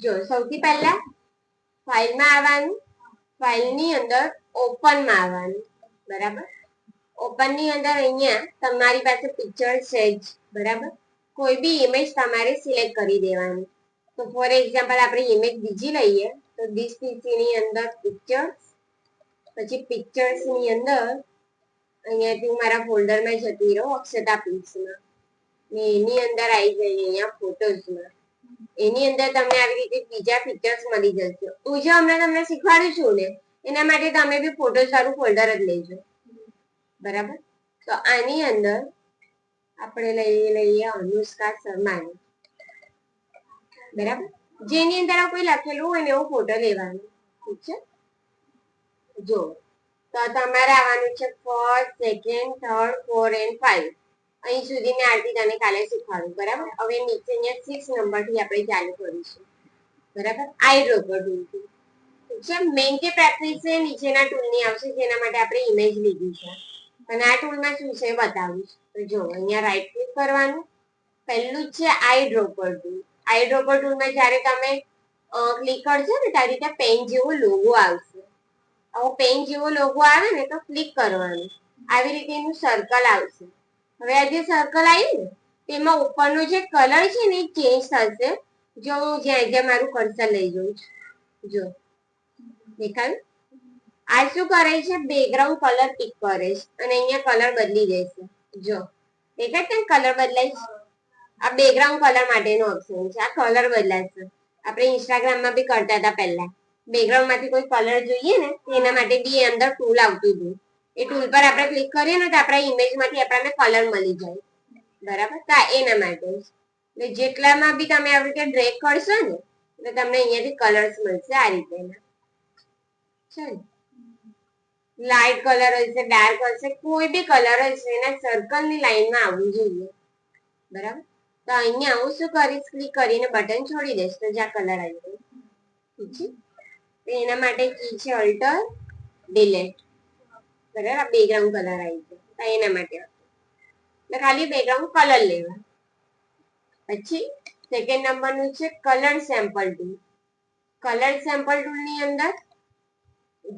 જો સૌથી પહેલા ફાઇલમાં આવવાનું, ફાઇલની અંદર ઓપનમાં આવવાનું, બરાબર. ઓપનની અંદર અહીંયા તમારી પાસે પિક્ચર છે જ, બરાબર. કોઈ બી ઇમેજ તમારે સિલેક્ટ કરી દેવાની. તો ફોર એક્ઝામ્પલ આપણે ઇમેજ બીજી લઈએ તો ધીસ પીસી ની અંદર પિક્ચર્સ, પછી પિક્ચર્સ ની અંદર અહીંયાથી મારા ફોલ્ડરમાં જતી રહો અક્ષતા પિક્સમાં, ને એની અંદર આવી જઈએ અહીંયા ફોટોઝમાં. એની અંદર તમને આવી રીતે બીજા પિક્ચર્સ મળી જશે. હું જે હમણાં તમને શીખવાડું છું ને એના માટે તમે બી ફોટોઝ વાળું ફોલ્ડર જ લેજો, બરાબર. તો આની અંદર આપણે લઈએ અનુષ્કા શર્માને, બરાબર. જેની અંદર કોઈ લખેલું હોય ને એવો ફોટો લેવાનો, ઠીક છે. જો તો તમારે આવવાનું છે ફર્સ્ટ, સેકન્ડ, થર્ડ, 4 and 5. અહીં સુધી મેં આરતી તને કાલે શીખવાડ્યું, બરાબર. હવે નીચે અહીંયા 6 નંબરથી આપણે ચાલુ કરીશું, બરાબર. આઈ ડ્રોપર ટૂલથી, ઠીક છે. મેઇન જે પ્રેક્ટિસ છે નીચેના ટૂલની આવશે જેના માટે આપણે ઇમેજ લીધી છે, અને આ ટૂલમાં શું છે બતાવીશ. તો જો અહીંયા રાઈટ ક્લિક કરવાનું, પહેલું જ છે આઈ ડ્રોપર ટૂલ. આઈ ડ્રોપર ટૂલમાં જ્યારે તમે ક્લિક કરશો ને ત્યારે ત્યાં પેન જેવો લોગો આવશે. આવો પેન જેવો લોગો આવે ને તો ક્લિક કરવાનું, આવી રીતે એનું સર્કલ આવશે. હવે આ જે સર્કલ આવ્યું ને તેમાં ઉપરનો જે કલર છે ને એ ચેન્જ થશે. જો હું જ્યાં મારું કર્સર લઈ જઉં છું, જો દેખાયું. આ શું કરે છે, બેકગ્રાઉન્ડ કલર પિક કરે છે અને અહીંયા કલર બદલી દેશે. જો દેખાય છે કલર બદલાય છે. આ બેકગ્રાઉન્ડ કલર માટેનો ઓપ્શન છે, આ કલર બદલાશે. આપણે ઇન્સ્ટાગ્રામમાં બી કરતા હતા પહેલા, બેકગ્રાઉન્ડ માંથી કોઈ કલર જોઈએ ને એના માટે બી અંદર ટૂલ આવતું હતું. એ ટૂલ પર આપણે ક્લિક કરીએ ને તો આપણા ઇમેજ માંથી આપણને કલર મળી જાય, બરાબર. તો એના માટે એટલે જેટલામાં બી તમે આવી રીતે ડ્રેગ કરશો ને એટલે તમને અહીંયાથી કલર્સ મળશે આ રીતે છે. લાઇટ કલર હશે, ડાર્ક હશે, કોઈ બી કલર હશે એના સર્કલની લાઈનમાં આવવું જોઈએ, બરાબર. તો અહીંયા હું શું કરીશ, ક્લિક કરીને બટન છોડી દઈશ તો જ્યાં કલર આવી જાય, ઠીક છે. તો એના માટે કી છે અલ્ટર ડિલીટ, બરાબર. બેકગ્રાઉન્ડ કલર આવી જાય તો એના માટે એટલે ખાલી બેકગ્રાઉન્ડ કલર લેવા. પછી સેકન્ડ નંબરનું છે colour sample tool. Colour sample tool ની અંદર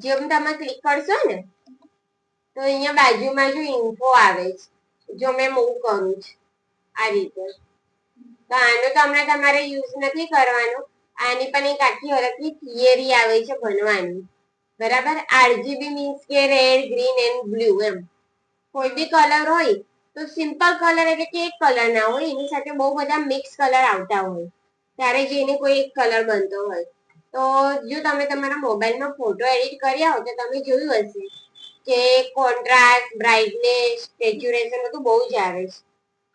જેમ તમે ક્લિક કરશો ને તો અહીંયા બાજુમાં જો ઇન્ફો આવે છે, જો મેં મૂવ કરું છું આ રીતે, તો આનો તો હમણાં તમારે યુઝ નથી કરવાનો. આની પણ એક આખી અલગથી થિયરી આવે છે ભણવાની, બરાબર. આરજીબી મીન્સ કે રેડ, ગ્રીન એન્ડ બ્લુ એમ. કોઈ બી કલર હોય તો સિમ્પલ કલર એટલે કે એક કલર ના હોય, એની સાથે બહુ બધા મિક્સ કલર આવતા હોય ત્યારે જેને કોઈ એક કલર બનતો હોય. તો જો તમે તમારા મોબાઈલમાં ફોટો એડિટ કર્યા હો તો તમે જોયું હશે કે કોન્ટ્રાસ્ટ, બ્રાઇટનેસ, સેચ્યુરેશન બધું બહુ જ આવે છે.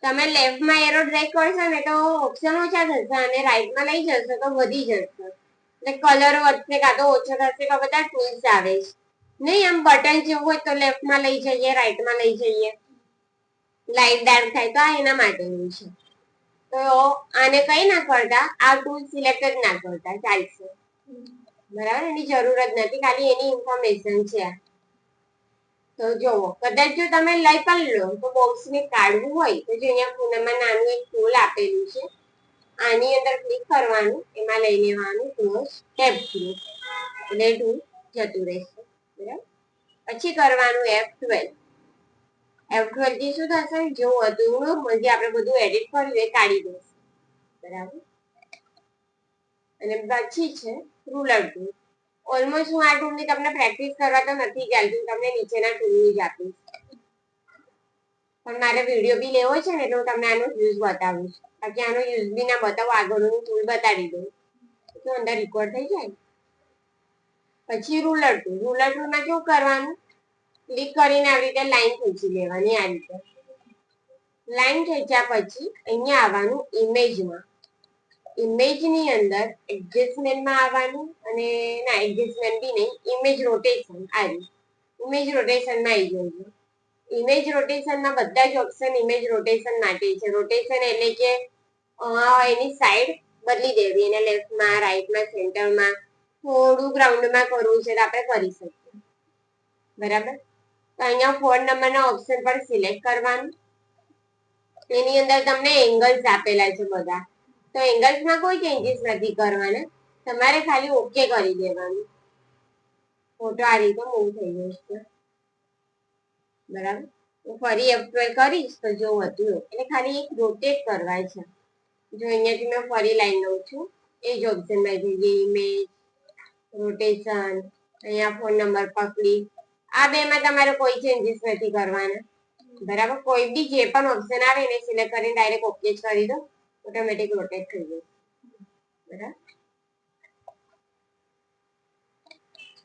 તમે લેફ્ટમાં એરો ડ્રેગ કરશો ને તો ઓપ્શન ઓછા થશે અને રાઈટમાં લઈ જશો તો વધી જશે. એટલે કલર વધશે કાં તો ઓછો થશે તો બધા ટૂલ્સ આવે છે નહીં. આમ બટન જેવું હોય તો લેફ્ટમાં લઈ જઈએ, રાઈટમાં લઈ જઈએ, લાઇટ ડાર્ક થાય તો આ એના માટેનું છે. તો આને કઈ ના કરતા, આ ટૂલ સિલેક્ટ જ ના કરતા ચાલશે, બરાબર. એની જરૂર જ નથી, ખાલી એની ઇન્ફોર્મેશન છે. તો જોવો કદાચ જો તમે લઈ પણ લો તો બોક્સને કાઢવું હોય તો જો અહીંયા ખૂણામાં નાનું એક ટૂલ આપેલું છે, આની અંદર ક્લિક કરવાનું, એમાં લઈ લેવાનું ક્લોઝ ટેબ થ્રુ એટલે ટૂલ જતું રહેશે, બરાબર. પછી કરવાનું F12. F12 થી શું થશે, જો હતું જે આપણે બધું એડિટ કર્યું એ કાઢી દેશે, બરાબર. અને પછી છે રૂલર ટૂલ. ઓલમોસ્ટ હું આ ટૂલની તમને પ્રેક્ટિસ કરવા તો નથી ચાલતી, તમને નીચેના ટૂલની જ આપીશ, પણ મારે વિડીયો બી લેવો છે ને એટલે હું તમને આનો યુઝ બતાવું છું. બાકી આનો યુઝ બી ના બતાવો, આગળનું ટૂલ બતાવી દઉં તો અંદર રેકોર્ડ થઈ જાય. પછી રૂલર ટૂલ. રૂલર ટૂલમાં શું કરવાનું, ક્લિક કરીને આવી રીતે લાઈન ખેંચી લેવાની આ રીતે. લાઈન ખેંચ્યા પછી અહીંયા આવવાનું ઇમેજમાં. ઇમેજની અંદર એડજસ્ટમેન્ટમાં આવવાનું, અને ના એડજસ્ટમેન્ટ બી નહીં, ઇમેજ રોટેશન આવી. ઇમેજ રોટેશનમાં આવી જવું. ઇમેજ રોટેશનમાં બધા જ ઓપ્શન ઇમેજ રોટેશન માટે છે. રોટેશન એટલે કે એની સાઈડ બદલી દેવી, એને લેફ્ટમાં, રાઈટમાં, સેન્ટરમાં, થોડું ગ્રાઉન્ડમાં કરવું છે તો આપણે કરી શકીએ, બરાબર. તો અહીંયા 4 નંબરના ઓપ્શન પર સિલેક્ટ કરવાનું. એની અંદર તમને એંગલ્સ આપેલા છે બધા, તો એંગલ્સમાં કોઈ ચેન્જીસ નથી કરવાના. તમારે ખાલી ઓકે કરી દેવાનું. ફોટો આ રીતે મૂવ થઈ જશે. બરાબર, હું ફરી F12 કરીશ તો જો હતું એટલે ખાલી એક રોટેટ કરવા છે. જો અહીંયાથી મેં ફરી લાઈન લઉં છું, એ જ ઓપ્શનમાં જઈએ, ઇમેજ, રોટેશન, અહીંયા ફોન નંબર પકડી. આ બે માં તમારે કોઈ ચેન્જીસ નથી કરવાના. બરાબર, કોઈ બી જે પણ ઓપ્શન આવે એને સિલેક્ટ કરીને ડાયરેક્ટ ઓકે જ કરી દો, ઓટોમેટિક રોટેટ થઈ જશે. બરાબર,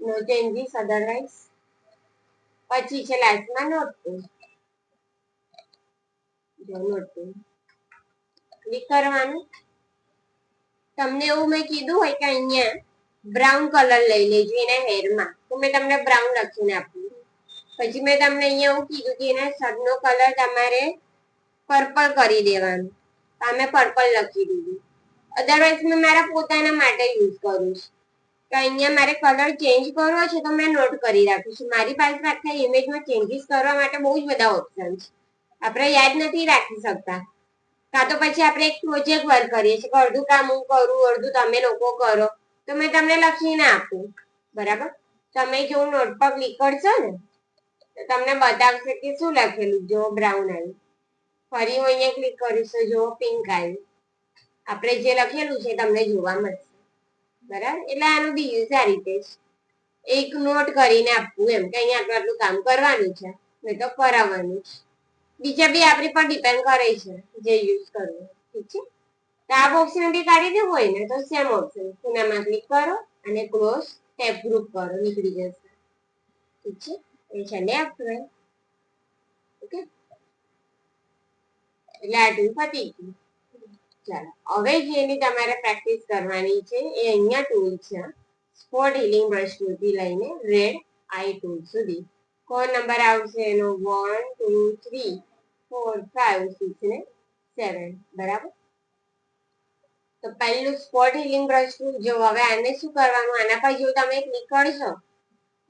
નો ચેન્જીસ અધરવાઇઝ. પછી છે લાસ્ટમાં નોટ ટુ. જો નોટ ટુ ક્લિક કરવાનું. તમને એવું મેં કીધું હોય કે અહીંયા બ્રાઉન કલર લઈ લેજો એના હેરમાં, તો મેં તમને બ્રાઉન લખીને આપ્યું. પછી મેં તમને અહીંયા એવું કીધું કે એના શર્ટનો કલર તમારે પર્પલ કરી દેવાનું, તો મેં પર્પલ લખી દીધું. અધરવાઇઝ મેં મારા પોતાના માટે યુઝ કરું છું કે અહીંયા મારે કલર ચેન્જ કરવો છે તો મેં નોટ કરી રાખ્યું છે. મારી પાસે આખા ઇમેજમાં ચેન્જીસ કરવા માટે બહુ જ બધા ઓપ્શન છે, આપણે યાદ નથી રાખી શકતા. કાં તો પછી આપણે એક પ્રોજેક્ટ વર્ક કરીએ છીએ, અડધું કામ હું કરું, અડધું તમે લોકો કરો, તો મેં તમને લખીને આપું. બરાબર, તમે જો નોટ પર ક્લિક કરશો ને તો તમને બતાવશે કે શું લખેલું. જો બ્રાઉન આવ્યું, ફરી હું અહીંયા ક્લિક કરીશ તો જો પિંક આવ્યું. આપણે જે લખેલું છે તમને જોવા મળશે. બરાબર, એટલે આનું બી યુઝ આ રીતે જ એક નોટ કરીને આપવું, એમ કે અહીંયા આટલું કામ કરવાનું છે, નહીં તો કરાવવાનું છે. બીજા બી આપણી પર ડિપેન્ડ કરે છે જે યુઝ કરવું. ઠીક છે, તો આ ઓપ્શન બી કાઢી દેવું હોય ને તો સેમ ઓપ્શન ખૂણામાં ક્લિક કરો અને ક્લોઝ ટેબ ગ્રુપ કરો, નીકળી જશે. ઠીક છે, એ છે લેફ્ટ. ઓકે, એટલે આટલું પતી ગયું. ચાલો, હવે જેની તમારે પ્રેક્ટિસ કરવાની છે એ અહીંયા ટૂલ છે, સ્પોટ હીલિંગ બ્રશ ટૂલથી લઈને રેડ આઈ ટૂલ સુધી. કોડ નંબર આવશે એનો 1 2 3 4 5 6 ને 7. બરાબર, તો પહેલું સ્પોટ હીલિંગ બ્રશ ટૂલ. જો હવે આને શું કરવાનું, આના પર જો તમે ક્લિક કરશો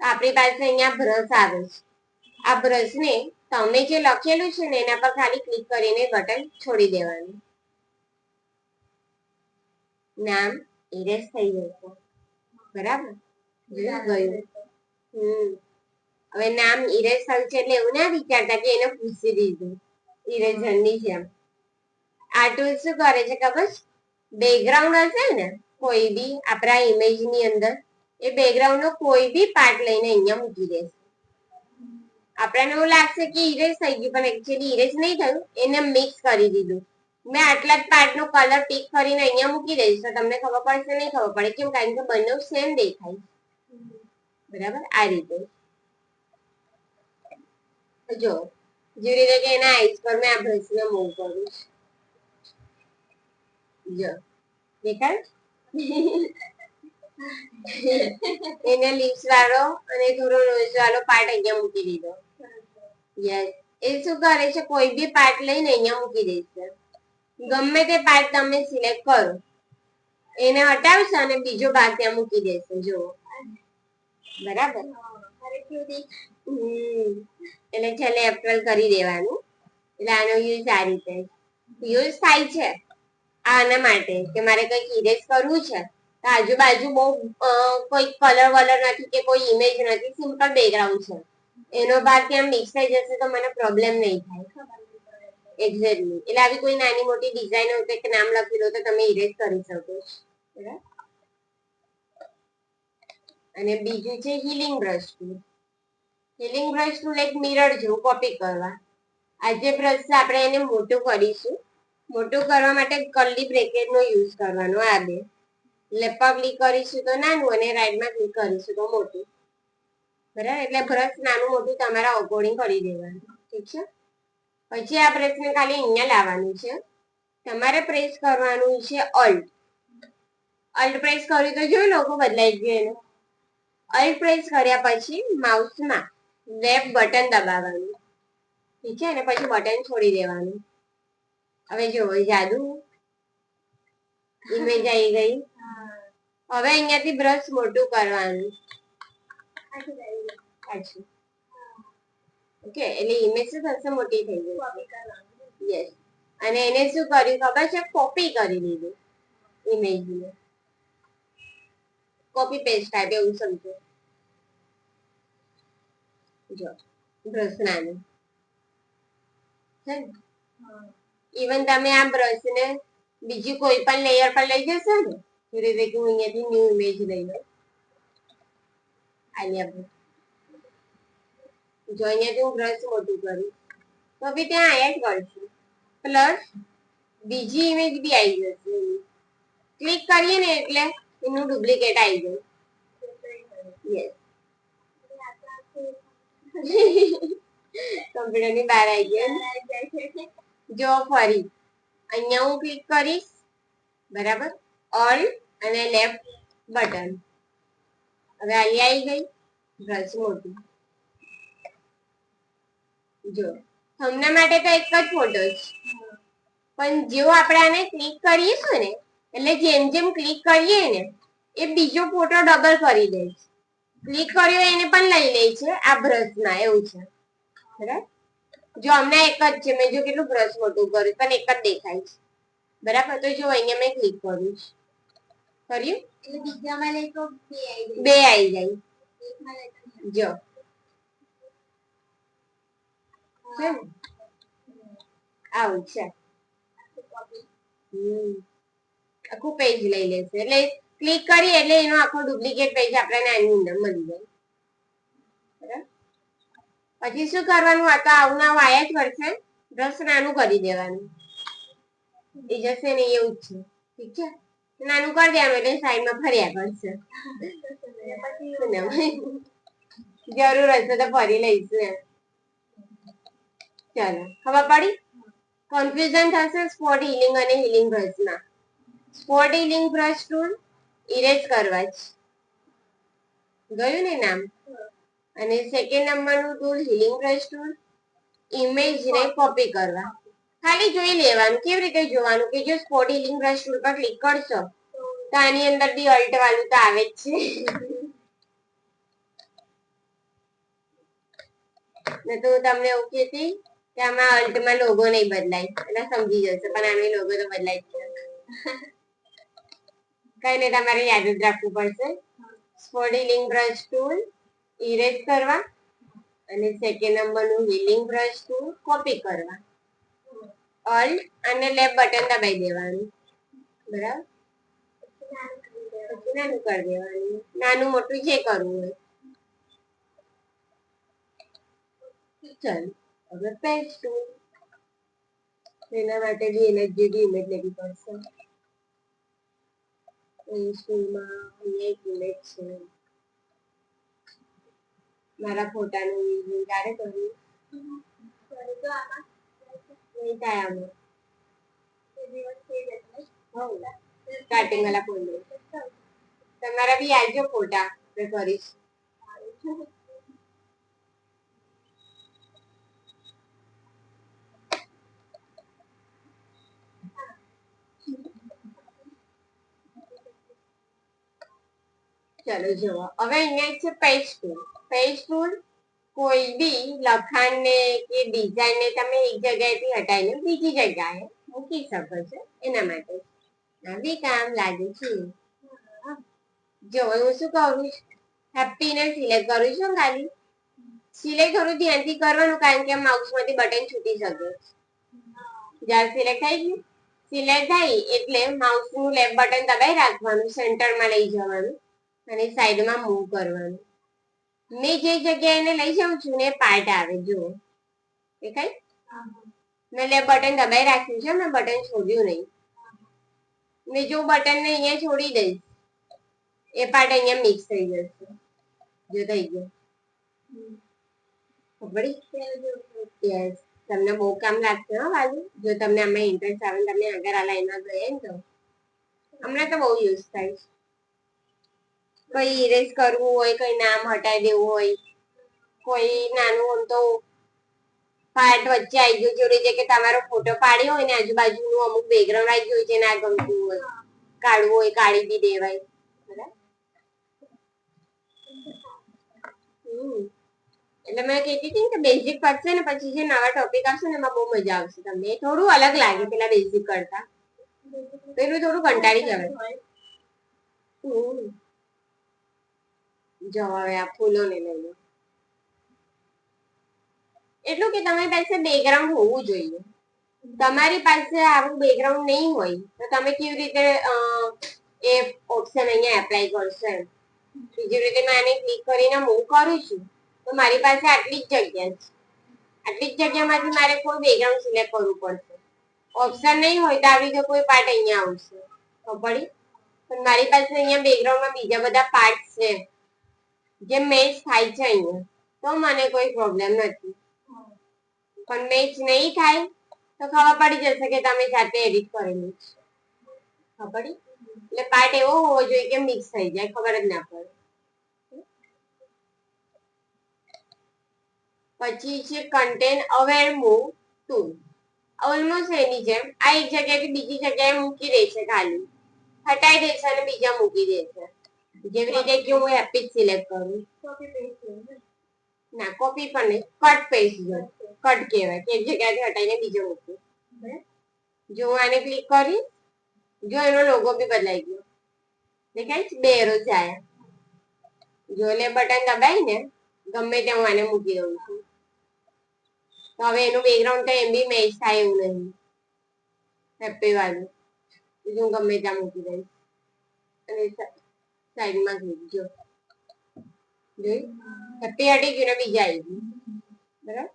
તો આપણી પાસે અહીંયા બ્રશ આવે છે. આ બ્રશને તમે જે લખેલું છે ને એના પર ખાલી ક્લિક કરીને બટન છોડી દેવાનું, નામ ઇરેઝ થઈ જશે. બરાબર, ગયું. હવે નામ ઇરેઝ થયું છે એટલે એવું ના વિચારતા કે એને પૂછી દીધું ઇરેઝરની જેમ. આ ટૂલ શું કરે છે ખબર? બેકગ્રાઉન્ડ હશે ને કોઈ બી આપણા ઇમેજની અંદર, એ બેકગ્રાઉન્ડનો કોઈ બી પાર્ટ લઈને અહીંયા મૂકી દેશે. આપણને એવું લાગશે કે ઇરેઝ થઈ ગયું, પણ એકચ્યુઅલી ઇરેઝ નહીં થયું, એને મિક્સ કરી દીધું. મેં આટલા જ પાર્ટનો કલર પિક કરીને અહીંયા મૂકી દઈશ તો તમને ખબર પડશે નહીં ખબર પડે, કેમ? કારણ કે બંને સેમ દેખાય. બરાબર, આ રીતે. જો જેવી રીતે કે એના આઈસ પર મેં આ બ્રશને મૂવ કરું. જો દેખાય એને લિપ્સ વાળો અને થોડો નોઝ વાળો પાર્ટ અહીંયા મૂકી દીધો. યસ, એ શું કરે છે, કોઈ બી પાર્ટ લઈને અહીંયા મૂકી દેશે. ગમે તે પાર્ટ તમે સિલેક્ટ કરો એને હટાવશે અને બીજો ભાગ ત્યાં મૂકી દેશે. જો બરાબર, એટલે છેલ્લે F12 કરી દેવાનું. એટલે આનો યુઝ આ રીતે યુઝ થાય છે આના માટે કે મારે કંઈક ઇરેઝ કરવું છે તો આજુબાજુ બહુ કોઈ કલર વલર નથી કે કોઈ ઇમેજ નથી, સિમ્પલ બેકગ્રાઉન્ડ છે, એનો ભાગ ત્યાં મિક્સ થઈ જશે તો મને પ્રોબ્લેમ નહીં થાય. એક્ઝેક્ટલી, એટલે આવી કોઈ નાની મોટી ડિઝાઇન હોય તો એક નામ લખી દો તો તમે ઇરેઝ કરી શકો છો. બરાબર, અને બીજું છે healing brush tool. Healing brush tool એક મિરર જેવું કોપી કરવા. આ જે બ્રશ છે આપણે એને મોટું કરીશું. મોટું કરવા માટે કર્લી બ્રેકેટનો યુઝ કરવાનો. આ બે લેફ્ટ પર ક્લિક કરીશું તો નાનું અને રાઈટમાં ક્લિક કરીશું તો મોટું. બરાબર, એટલે બ્રશ નાનું મોટું તમારા અકોર્ડિંગ કરી દેવાનું. ઠીક છે, પછી આ બ્રશને ખાલી અહીંયા લાવવાનું છે. તમારે પ્રેસ કરવાનું છે ઓલ્ટ. ઓલ્ટ પ્રેસ કર્યું તો જોઈ લોકો બદલાઈ ગયું એનું. ઓલ્ટ પ્રેસ કર્યા પછી માઉસમાં લેફ્ટ બટન દબાવવાનું. ઠીક છે, અને પછી બટન છોડી દેવાનું. હવે જો જાદુ ઇમેજ આવી ગઈ. હવે અહીંયાથી બ્રશ મોટું કરવાનું. ઓકે, એટલે ઇમેજ શું થશે, મોટી થઈ જશે. યસ, અને એને શું કર્યું ખબર છે, કોપી કરી દીધું ઇમેજને. કોપી પેસ્ટ ટાઈપ એવું સમજો. જો બ્રશ નાનું છે ને, ઇવન તમે આ બ્રશ ને બીજી કોઈ પણ લેયર પર લઈ જશો ને, જે રીતે કે હું અહીંયાથી ન્યૂ ઇમેજ લઈ લઉં, આલિયા ભટ્ટ. જો અહીંયાથી હું બ્રશ મોટું કરું તો બી ત્યાં આયા જ કરશે, પ્લસ બીજી ઇમેજ બી આવી જશે. ક્લિક કરીએ ને એટલે એનું ડુપ્લિકેટ આવી જાય. યસ. કમ્પ્યુટર ની બહાર આવી ગયો. જો ફરી અહીંયા હું ક્લિક કરીશ, બરાબર, ઓલ્ટ અને લેફ્ટ બટન. હવે અહીંયા આવી ગઈ બ્રશ મોટું. જો હમણાં માટે તો એક જ ફોટો છે, પણ જેવો આપણે આને ક્લિક કરીશું ને એટલે જેમ જેમ ક્લિક કરીએ ને એ બીજો ફોટો ડબલ કરી દે છે. ક્લિક કર્યો એને પણ લઈ લે છે આ બ્રશમાં, એવું છે. બરાબર, જો હમણાં એક જ છે, મેં જો કેટલું બ્રશ મોટું કર્યું પણ એક જ દેખાય છે. બરાબર, તો જો અહીંયા મેં ક્લિક કર્યું કર્યું એટલે બીજામાં લઈ તો બે આવી જાય. જો છે ને આવું છે. આખું પેજ લઈ લેશે એટલે ક્લિક કરીએ એટલે એનો આખો ડુપ્લિકેટ પેજ આપણને આની અંદર મળી જાય. બરાબર, પછી શું કરવાનું, આ તો આવું ના આયા જ કરશે, બ્રશ નાનું કરી દેવાનું. એ જશે ને એવું જ છે, ઠીક છે. નાનું કરી દેવાનું એટલે સાઈડમાં ફર્યા કરશે. જરૂર હશે તો ફરી લઈશું એમ. ચાલો ખબર પડી. કન્ફ્યુઝન થશે સ્પોટ હીલિંગ અને હીલિંગ બ્રશમાં. Spot healing brush tool erase કરવા જ ગયું ને નામ. અને સેકન્ડ નંબરનું ટૂલ હીલિંગ બ્રશ ટૂલ, ઇમેજને કોપી કરવા. ખાલી જોઈ લેવાનું. કેવી રીતે જોવાનું કે જો સ્પોટ હીલિંગ બ્રશ ટૂલ પર ક્લિક કરશો તો આની અંદર બી અલ્ટ વાળું તો આવે જ છે. ને તો તમને એવું કહેતી કે આમાં અલ્ટમાં લોગો નહીં બદલાય એટલે સમજી જશે, પણ આનો લોગો તો બદલાય જ છે. કઈ નહીં, તમારે યાદ જ રાખવું પડશે. Spot healing brush tool erase કરવા અને સેકન્ડ નંબરનું હીલિંગ બ્રશ ટૂલ કોપી કરવા. ઓલ્ટ અને લેફ્ટ બટન દબાઈ દેવાનું. બરાબર, નાનું કરી દેવાનું, નાનું મોટું જે કરવું હોય. ચાલો હવે પેજ ટૂલ, એના માટે બી એને જેવી ઇમેજ લેવી પડશે. સ્કૂલમાં અહીંયા એક ઇમેજ છે, મારા ફોટાનું યુઝિંગ ક્યારે કર્યું નહીં થાય આમાં. સ્ટાર્ટિંગ વાળા ફોન તમારા બી આવજો ફોટા, મેં કરીશ. ચલો જુઓ, હવે અહીંયા છે પેજ ટૂલ. પેજ ટૂલ કોઈ બી લખાણને કે ડિઝાઇનને તમે એક જગ્યાએથી હટાવીને બીજી જગ્યાએ મૂકી શકો છો, એના માટે આવી કામ લાગે છે. જો હું શું કરું છું, હેપીને સિલેક્ટ કરું છું. ખાલી સિલેક્ટ થોડું ધ્યાનથી કરવાનું, કારણ કે માઉસમાંથી બટન છૂટી શકે. જ્યારે સિલેક્ટ થઈ ગયું, સિલેક્ટ થઈ એટલે માઉસનું લેફ્ટ બટન દબાઈ રાખવાનું, સેન્ટરમાં લઈ જવાનું અને સાઈડમાં મૂવ કરવાનું. મેં જે જગ્યાએ એને લઈ જાઉં છું ને પાર્ટ આવે, જુઓ દેખાય. મેં લેફ્ટ બટન દબાઈ રાખ્યું છે, મેં બટન છોડ્યું નહીં. મેં જો બટનને અહીંયા છોડી દઈશ એ પાર્ટ અહીંયા મિક્સ થઈ જશે. જો થઈ ગયો, યસ. તમને બહુ કામ લાગશે હો બાજુ, જો તમને આમાં ઇન્ટરેસ્ટ આવે, તમને આગળ આ લાઈનમાં ગયે ને તો હમણાં તો બહુ યુઝ થાય છે. કઈ ઇરેઝ કરવું હોય, કઈ નામ હટાવી દેવું હોય, કોઈ નાનું આમ તો પાર્ટ વચ્ચે આવી ગયું, જોડે જે કે તમારો ફોટો પાડ્યો હોય ને આજુબાજુનું અમુક બેકગ્રાઉન્ડ આવી ગયું છે, ના ગમતું હોય કાઢવું હોય કાઢી બી દેવાય. બરાબર, એટલે મેં કહેતી હતી કે બેઝિક પડશે ને પછી જે નવા ટોપિક આવશે ને એમાં બહુ મજા આવશે તમને. થોડું અલગ લાગે પેલા બેઝિક કરતા, પેલું થોડું કંટાળી જવાય. જો હવે આ ફૂલોને લઈને એટલું કે તમારી પાસે બેકગ્રાઉન્ડ હોવું જોઈએ. તમારી પાસે આવું બેકગ્રાઉન્ડ નહીં હોય તો તમે કેવી રીતે એ ઓપ્શન અહીંયા એપ્લાય કરશો એમ. બીજી રીતે મેં આને ક્લિક કરીને મૂવ કરું છું તો મારી પાસે આટલી જ જગ્યા છે. આટલી જ જગ્યામાંથી મારે કોઈ બેકગ્રાઉન્ડ સિલેક્ટ કરવું પડશે. ઓપ્શન નહીં હોય તો આવી રીતે કોઈ પાર્ટ અહીંયા આવશે ખબર પડી. પણ મારી પાસે અહીંયા બેકગ્રાઉન્ડમાં બીજા બધા પાર્ટ છે જે મેચ થાય છે અહીંયા, તો મને કોઈ પ્રોબ્લેમ નથી. પણ મેચ નહીં થાય તો ખબર પડી જશે કે તમે જાતે એડિટ કરેલું છે. ખબર પડી? એટલે પાર્ટ એવો હોવો જોઈએ કે મિક્સ થઈ જાય, ખબર જ ના પડે. પછી છે content aware move to. Almost એની જેમ આ એક જગ્યાએથી બીજી જગ્યાએ મૂકી દે છે, ખાલી હટાઈ દે છે અને બીજા મૂકી દે છે. જેવી રીતે કે હું હેપી સિલેક્ટ કરું, ના કોપી પણ નહીં, કટ પેસ્ટ જો કટ કહેવાય કે એક જગ્યાએથી હટાઈને બીજો મૂકું. જો હું આને ક્લિક કરી, જો એનો લોગો બી બદલાઈ ગયો, દેખાય છે? બે એરોઝ આયા. જો એટલે બટન દબાઈને ગમે ત્યાં હું આને મૂકી દઉં છું. તો હવે એનું બેકગ્રાઉન્ડ તો એમ બી મેચ થાય એવું નહીં. હેપી વાળું હું ગમે ત્યાં મૂકી દઈશ અને સાઈડમાં જો જોઈ હેપી હટી ગયું ને બીજા આવી ગયું. બરાબર.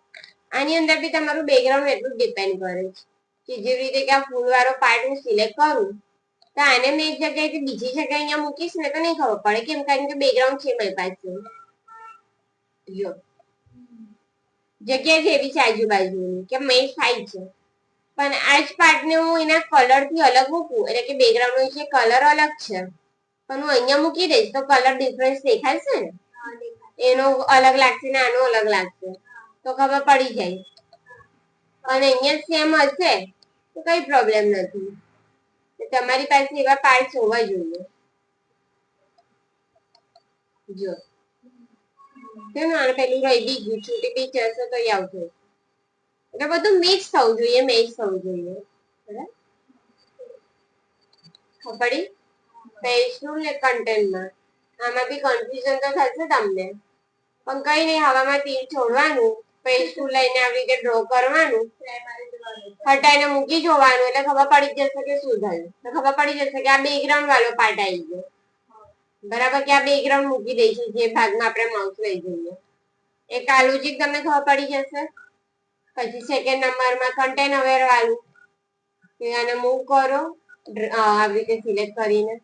આની અંદર બી તમારું બેકગ્રાઉન્ડ એટલું જ ડિપેન્ડ કરે છે કે જેવી રીતે કે આ ફૂલ વાળો પાર્ટ હું સિલેક્ટ કરું તો આને મેં એક જગ્યાએથી બીજી જગ્યાએ અહીંયા મૂકીશ ને તો નહીં ખબર પડે, કેમ કારણ કે બેકગ્રાઉન્ડ છે મારી પાસે. જો જગ્યા છે એવી છે આજુબાજુની કે મેચ થાય છે, પણ આ જ પાર્ટને હું એના કલરથી અલગ મૂકું એટલે કે બેકગ્રાઉન્ડનો જે કલર અલગ છે પણ હું અહીંયા મૂકી દઈશ તો કલર ડિફરન્સ દેખાશે ને, એનો અલગ લાગશે ને આનો અલગ લાગશે તો ખબર પડી જાય. અને અહીંયા સેમ હશે તો કઈ પ્રોબ્લેમ નથી. તમારી પાસે એવા પાર્ટ્સ હોવા જોઈએ. જો કેમ આને પેલું રહી બી ગયું, છૂટી બી જશે તો આવશે. એટલે બધું મિક્સ થવું જોઈએ, મેચ થવું જોઈએ. બરાબર? ખબર પડી? પેજનું ને કન્ટેન્ટમાં આમાં બી કન્ફ્યુઝન તો થશે તમને, પણ કઈ નહીં, હવામાં તીર છોડવાનું, પેજ ટુ લઈને આવી રીતે ડ્રો કરવાનું, હટાઈને મૂકી જોવાનું એટલે ખબર પડી જશે કે શું થયું. તો ખબર પડી જશે કે આ બેકગ્રાઉન્ડ વાળો પાર્ટ આવી ગયો. બરાબર? કે આ બેકગ્રાઉન્ડ મૂકી દઈશું જે ભાગમાં આપણે માઉસ લઈ જઈએ. એક આ લોજિક તમને ખબર પડી જશે. પછી સેકન્ડ નંબરમાં કન્ટેન્ટ અવેર વાળું કે આને મૂવ કરો આવી રીતે સિલેક્ટ કરીને.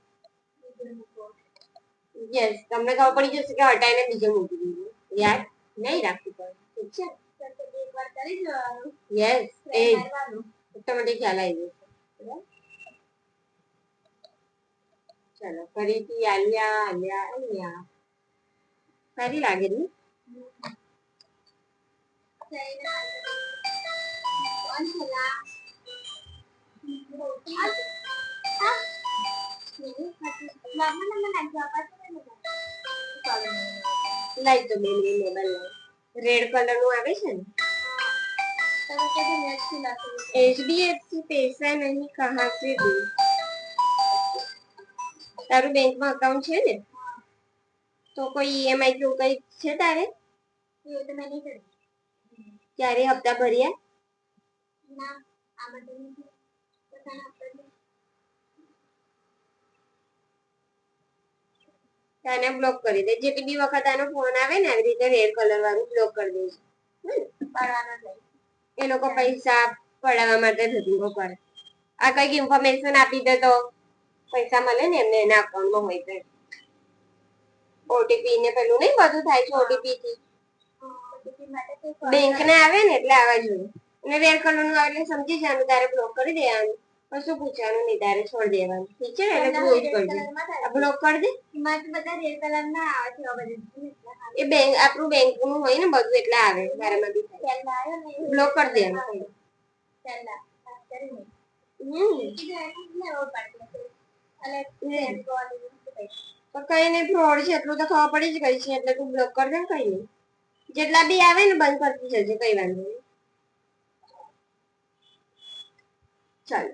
યસ, તમને ખબર પડી જશે કે હટાઈને બીજે મૂકી દીધું. યાદ નહીં રાખવું પડે, ઠીક છે? યસ, એ ઓટોમેટિક ખ્યાલ આવી જશે. ચલો ફરીથી આલિયા આલિયા આલિયા સારી લાગે ને? લાઈ તો બેન લેબલ રેડ કલર નું આવે છે ને, HDFC पैसा नहीं कहाँ से दूं. તારું બેંકમાં અકાઉન્ટ છે ને, તો કોઈ EMI કે કઈ છે તારે? એવું તો મેં નહીં કર્યું. ક્યારે હપ્તા ભર્યા? ના, આ બધું આને બ્લોક કરી દે. જેટલી બી વખત આનો ફોન આવે ને આવી રીતે રેડ કલર વાળું બ્લોક કરી દે છે. એ લોકો પૈસા પડાવવા માટે ધતીંગો કરે. આ કઈક ઇન્ફોર્મેશન આપી દે તો પૈસા મળે ને એમને એના અકાઉન્ટમાં હોય તો. ઓટીપી ને પેલું નહીં બધું થાય છે ઓટીપી થી. બેંક ને આવે ને એટલે આવા જોઈએ. અને રેડ કલર નું આવે એટલે સમજી જવાનું, તારે બ્લોક કરી દેવાનું. કશું પૂછવાનું નહીં, તારે છોડ દેવાનું. ઠીક છે? એટલે તું જ કરજે. બ્લોક કરી દે. બધા રેડ કલર ના આવે છે. એ બેંક આપણું બેંક નું હોય ને બધું એટલે આવે. મારામાં બી થાય. બ્લોક કરી દેવાનું. તો કઈ નહીં, ફ્રોડ છે એટલું તો ખબર પડી જ ગઈ છે એટલે તું બ્લોક કરી દે ને. કઈ નહીં, જેટલા બી આવે ને બંધ કરતી જજે, કઈ વાંધો નહીં. ચાલો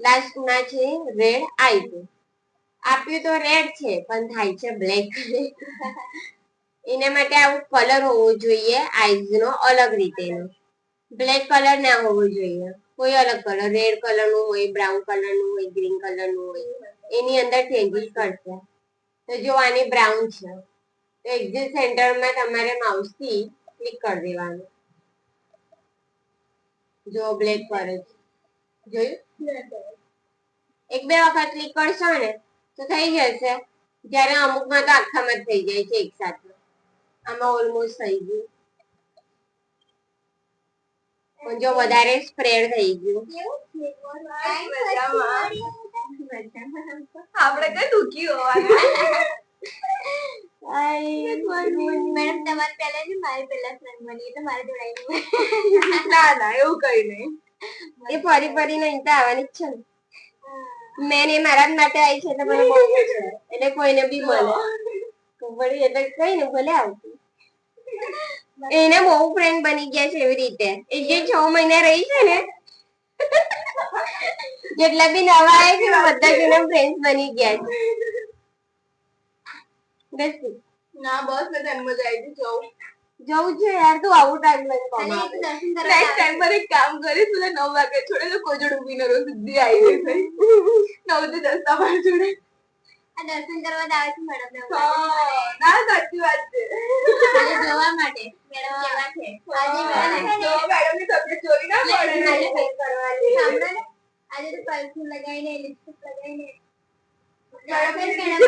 લાસ્ટ ના છે રેડ આઈ. આપ્યું તો રેડ છે પણ થાય છે બ્લેક. એના માટે આવું કલર હોવો જોઈએ આઈઝ નો અલગ રીતેનો. બ્લેક કલર ના હોવો જોઈએ, કોઈ અલગ કલર, રેડ કલર નું હોય, બ્રાઉન કલર નું હોય, ગ્રીન કલર નું હોય, એની અંદર ચેન્જીસ કરશે. તો જો આની બ્રાઉન છે તો એક્ઝેક્ટ સેન્ટરમાં તમારે માઉસ થી ક્લિક કરી દેવાનું. જો બ્લેક કરે છે, જોયું? એક બે વખત ક્લિક કરશો ને તો થઈ જશે. જ્યારે અમુકમાં તો આખામાં જ થઈ જાય છે એક સાથે. આમાં ઓલમોસ્ટ થઈ ગયું. પણ જો વધારે સ્પ્રેડ થઈ ગયું. આપણે કઈ દુખી હોવાના. મેડમ તમારે પહેલા ને મારી પહેલા ફ્રેન્ડ બની એટલે મારે જોડાઈ ના ના એવું કઈ નહીં. એ ફરી ફરી નહીં તો આવવાની જ છે ને. મેં એ મારા જ માટે આવી છે એટલે મને બહુ છે એટલે કોઈને બી મળે તો વળી એટલે કઈ ને ભલે આવતી. એને બહુ ફ્રેન્ડ બની ગયા છે એવી રીતે. એ જે 6 મહિના રહી છે ને જેટલા બી નવા આવ્યા છે બધા જ એના ફ્રેન્ડ બની ગયા છે. ના બસ મેં જન્મ જાય જવું જવું છે યાર, તું આવું ટાઈમ લઈને કોમ આવે. દર્શન નેક્સ્ટ ટાઈમ પર એક કામ કરીશ, પેલા 9 વાગે છોડે તો કોઈ જોડે ઊભી ન રહો, સીધી આવી જશે 9 થી 10 તમારા જોડે. આ દર્શન કરવા જ આવે છે મેડમ ને ના સાચી વાત છે. જોવા માટે મેડમ કેવા છે. આજે મેડમ તો મેડમ ની તબિયત જોવી ના પડે. સાંભળો ને, આજે તો પરફ્યુમ લગાવીને લિપસ્ટિક લગાવીને મેડમ મેડમ